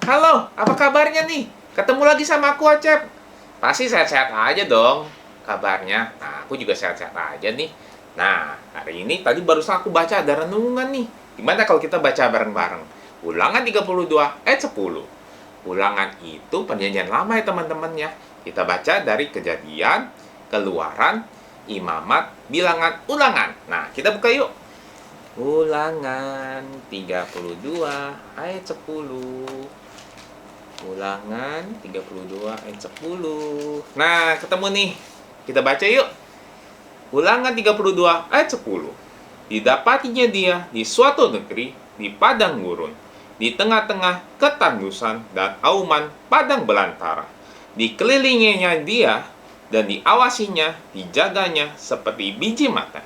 Halo, apa kabarnya nih? Ketemu lagi sama aku, Acep. Pasti sehat-sehat aja dong kabarnya. Nah, aku juga sehat-sehat aja nih. Nah, hari ini tadi barusan aku baca ada renungan nih. Gimana kalau kita baca bareng-bareng? Ulangan 32 ayat 10. Ulangan itu perjanjian lama ya teman-teman ya. Kita baca dari Kejadian, Keluaran, Imamat, Bilangan, Ulangan. Nah, kita buka yuk. Ulangan 32 ayat 10. Ulangan 32 ayat 10. Nah, ketemu nih. Kita baca yuk. Ulangan 32 ayat 10. Didapatinya dia di suatu negeri di padang gurun, di tengah-tengah ketandusan dan auman padang belantara. Dikelilinginya dia dan diawasinya, dijaganya seperti biji mata.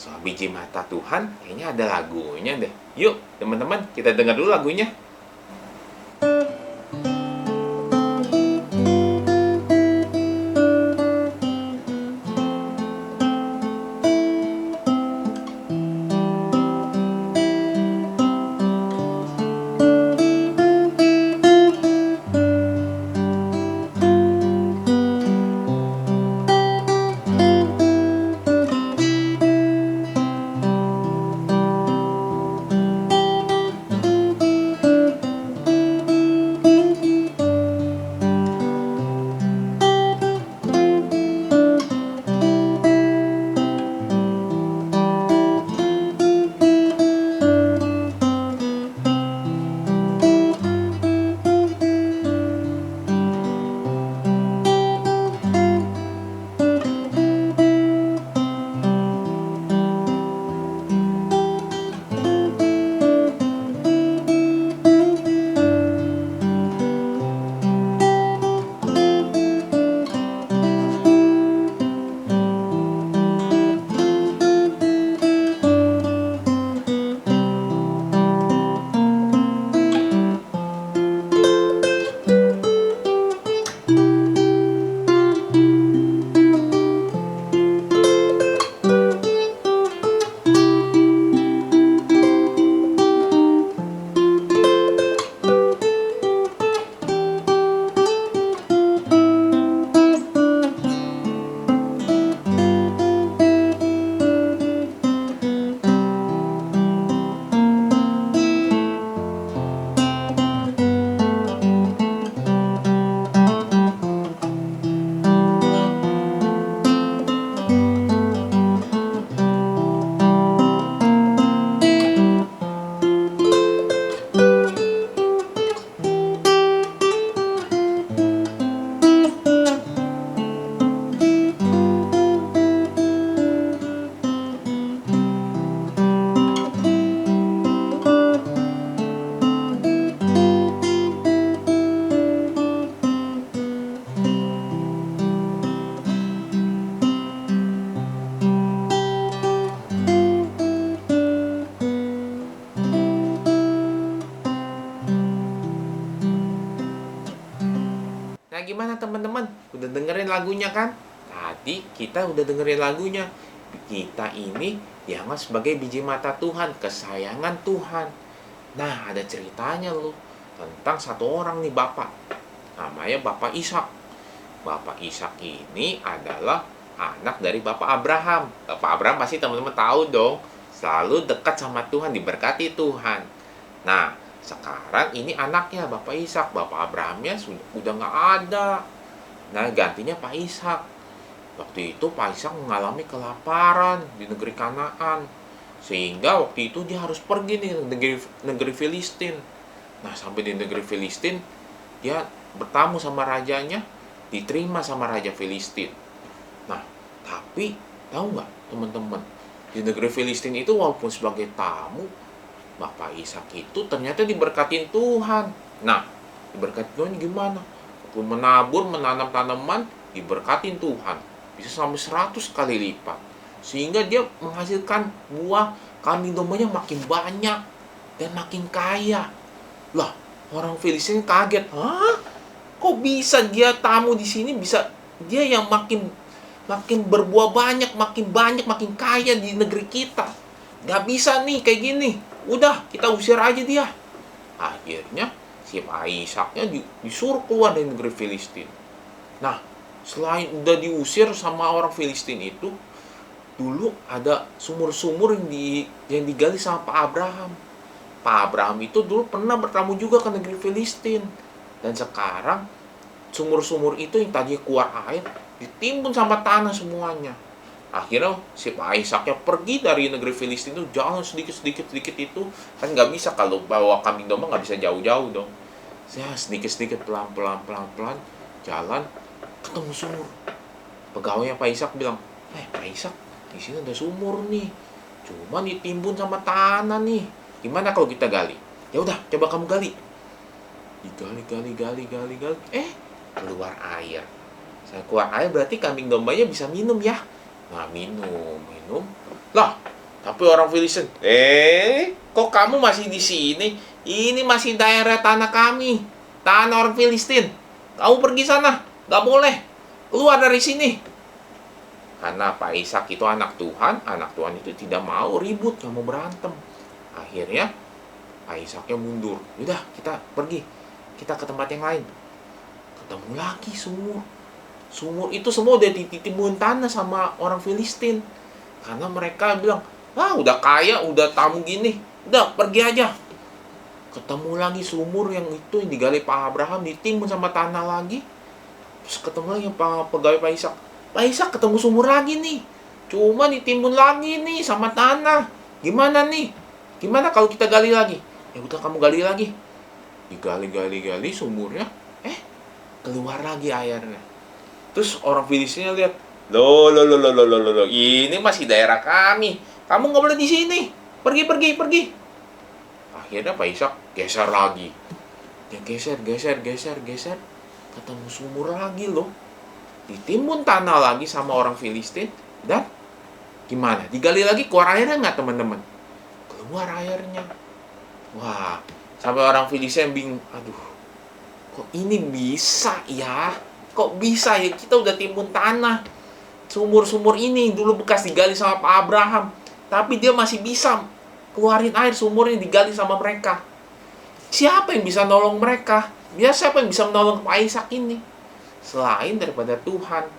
Soal biji mata Tuhan, kayaknya ada lagunya deh. Yuk, teman-teman, kita dengar dulu lagunya. Nah, gimana teman-teman? Udah dengerin lagunya kan? Tadi kita udah dengerin lagunya. Kita ini dianggap sebagai biji mata Tuhan, kesayangan Tuhan. Nah, ada ceritanya loh tentang satu orang nih bapak. Namanya Bapak Ishak. Bapak Ishak ini adalah anak dari Bapak Abraham. Bapak Abraham pasti teman-teman tahu dong. Selalu dekat sama Tuhan, diberkati Tuhan. Nah, sekarang ini anaknya Bapak Ishak. Bapak Abrahamnya udah nggak ada. Nah, gantinya Pak Ishak. Waktu itu Pak Ishak mengalami kelaparan di negeri Kanaan. Sehingga waktu itu dia harus pergi nih ke negeri Filistin. Nah, sampai di negeri Filistin, dia bertamu sama rajanya, diterima sama raja Filistin. Nah, tapi tahu nggak teman-teman, di negeri Filistin itu walaupun sebagai tamu, Bapak Ishak itu ternyata diberkatin Tuhan. Nah, diberkatin Tuhan gimana? Waktu menabur, menanam tanaman, diberkatin Tuhan. Bisa sampai 100 kali lipat. Sehingga dia menghasilkan buah, kambing dombanya makin banyak dan makin kaya. Lah, orang Filistin kaget. Hah? Kok bisa dia tamu di sini, bisa dia yang makin berbuah banyak, makin kaya di negeri kita. Gak bisa nih kayak gini. Udah, kita usir aja dia. Akhirnya si Ishaknya disuruh keluar dari negeri Filistin. Nah, selain udah diusir sama orang Filistin itu, dulu ada sumur-sumur yang digali sama Pak Abraham. Pak Abraham itu dulu pernah bertamu juga ke negeri Filistin. Dan sekarang sumur-sumur itu yang tadinya keluar air ditimbun sama tanah semuanya. Akhirnya si Pak Ishaknya pergi dari negeri Filistin itu, jalan sedikit itu. Kan nggak bisa, kalau bawa kambing domba nggak bisa jauh-jauh dong. Saya sedikit pelan-pelan jalan, ketemu sumur. Pegawainya Pak Ishak bilang, Pak Ishak, di sini ada sumur nih, cuma ditimbun sama tanah nih. Gimana kalau kita gali? Ya udah, coba kamu gali. Digali. Keluar air. Saya keluar air berarti kambing dombanya bisa minum ya. Nah, minum. Lah, tapi orang Filistin, kok kamu masih di sini? Ini masih daerah tanah kami, tanah orang Filistin. Kamu pergi sana, nggak boleh. Keluar dari sini. Karena Pak Ishak itu anak Tuhan itu tidak mau ribut, nggak mau berantem. Akhirnya Pak Ishaknya mundur. Udah, kita pergi. Kita ke tempat yang lain. Ketemu lagi sumur. Sumur itu semua udah ditimbun tanah sama orang Filistin. Karena mereka bilang, udah kaya, udah tamu gini, udah pergi aja. Ketemu lagi sumur yang digali Pak Abraham, ditimbun sama tanah lagi. Terus ketemu lagi pegawai Pak Ishak. Pak Ishak, ketemu sumur lagi nih, cuma ditimbun lagi nih sama tanah. Gimana nih? Gimana kalau kita gali lagi? Ya udah, kamu gali lagi. Digali sumurnya, keluar lagi airnya. Terus orang Filistinnya lihat, loh, ini masih daerah kami. Kamu nggak boleh di sini. Pergi. Akhirnya Pak Ishak geser lagi. Dia geser. Ketemu sumur lagi loh. Ditimbun tanah lagi sama orang Filistin. Dan gimana? Digali lagi, keluar airnya nggak, teman-teman? Keluar airnya. Wah, sampai orang Filistin bingung. Aduh, kok ini bisa ya? Kok bisa ya, kita udah timbun tanah. Sumur-sumur ini dulu bekas digali sama Pak Abraham, tapi dia masih bisa keluarin air, sumurnya digali sama mereka. Siapa yang bisa nolong mereka? Siapa yang bisa menolong Pak Ishak ini? Selain daripada Tuhan.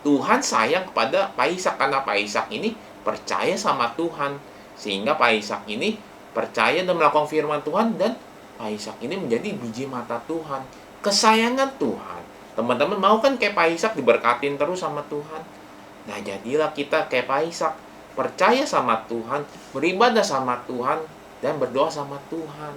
Tuhan sayang kepada Pak Ishak karena Pak Ishak ini percaya sama Tuhan. Sehingga Pak Ishak ini percaya dan melakukan firman Tuhan, dan Pak Ishak ini menjadi biji mata Tuhan. Kesayangan Tuhan. Teman-teman mau kan kayak Pak Ishak diberkatin terus sama Tuhan? Nah, jadilah kita kayak Pak Ishak, percaya sama Tuhan, beribadah sama Tuhan, dan berdoa sama Tuhan.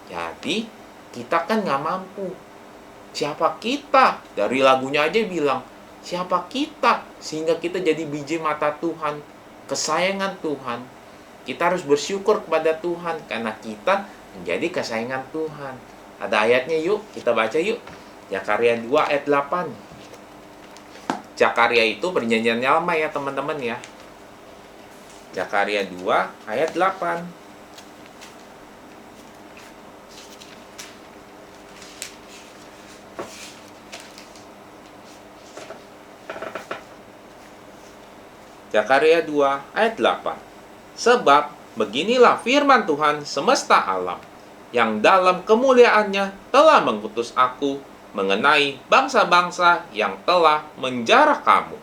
Jadi, kita kan nggak mampu. Siapa kita? Dari lagunya aja bilang, siapa kita? Sehingga kita jadi biji mata Tuhan, kesayangan Tuhan. Kita harus bersyukur kepada Tuhan, karena kita menjadi kesayangan Tuhan. Ada ayatnya yuk, kita baca yuk. Zakaria 2 ayat 8. Zakaria itu perjanjian lama ya teman-teman ya. Zakaria 2 ayat 8. Zakaria 2 ayat 8. Sebab beginilah firman Tuhan semesta alam, yang dalam kemuliaannya telah mengutus aku mengenai bangsa-bangsa yang telah menjara kamu.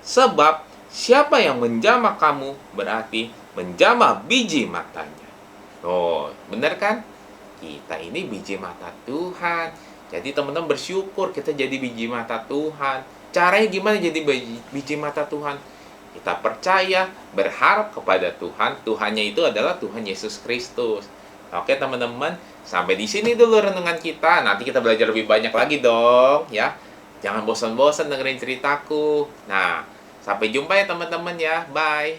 Sebab siapa yang menjamah kamu berarti menjamah biji matanya. Oh, benar kan? Kita ini biji mata Tuhan. Jadi teman-teman bersyukur kita jadi biji mata Tuhan. Caranya gimana jadi biji mata Tuhan? Kita percaya, berharap kepada Tuhan. Tuhannya itu adalah Tuhan Yesus Kristus. Oke teman-teman, sampai di sini dulu renungan kita. Nanti kita belajar lebih banyak lagi dong, ya. Jangan bosan-bosan dengerin ceritaku. Nah, sampai jumpa ya teman-teman ya. Bye.